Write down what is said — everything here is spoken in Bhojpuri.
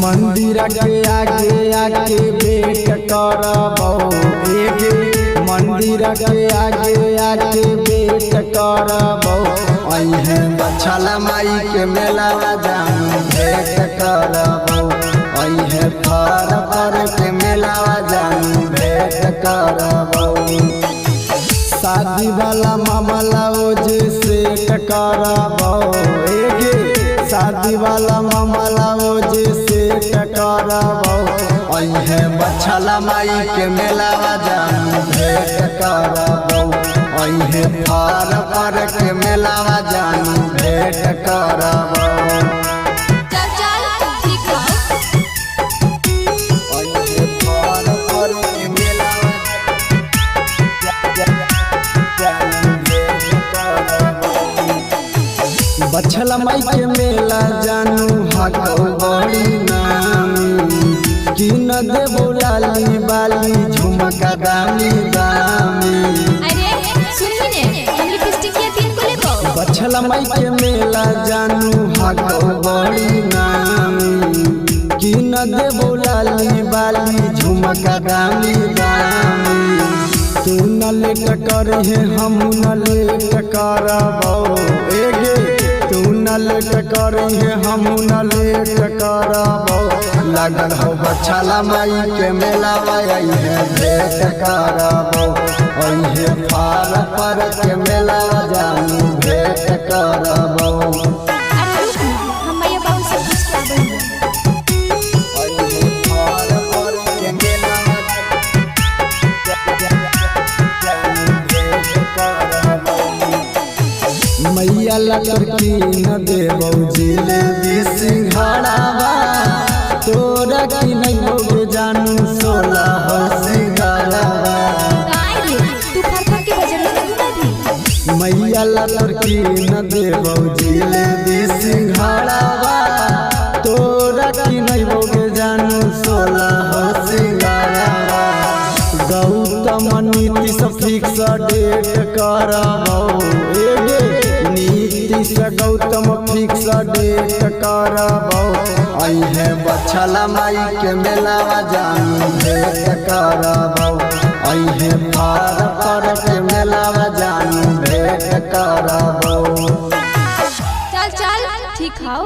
मंदिर के आगे आके भेंट करबो मंदिर के आगे आके भेंट करबो अहे बछला माई के मेला जानू भेंट करबो अहे फर पर के मेला जानू भेंट करबो शादी वाला मामला ओजे सेट करबो शादी वाला मामला ओजे सेट करबो अहे बछला माई के मेला जानू भेंट करबो अहे फर पर के मेला जानू भेंट करबो बछला माई के मेला जानू हाको बड़ी नामी कि न देबो लाली बाली झुमका दामी दामी। बछला माई के मेला जानू हाको बड़ी नामी कि न देबो लाली बाली झुमका दामी दामी। तू न लेट करे हम न लेट करबो तू न लेट करे हम न लेट करबो लगल हो बछला माई के मेला भेंट करबो अहे फार पर के मेला जानू भेंट करबो। मैया लड़की न देबो जिलेबी सिंघाड़ावा तोरा की नहीं होगे जानू 16 हो सिंघाड़ावा। मैया लड़की न देबो जिलेबी सिंघाड़ावा तोरा की नहीं होगे जानू 16 हो सिंघाड़ावा। गौतम नीति से फिक्स डेट करबो गौतम फिक्स डेट करबो अहे बछला माई के मेला जानू भेंट करबो अहे फार पर के मेला जानू भेंट करबो। चल चल ठीक है।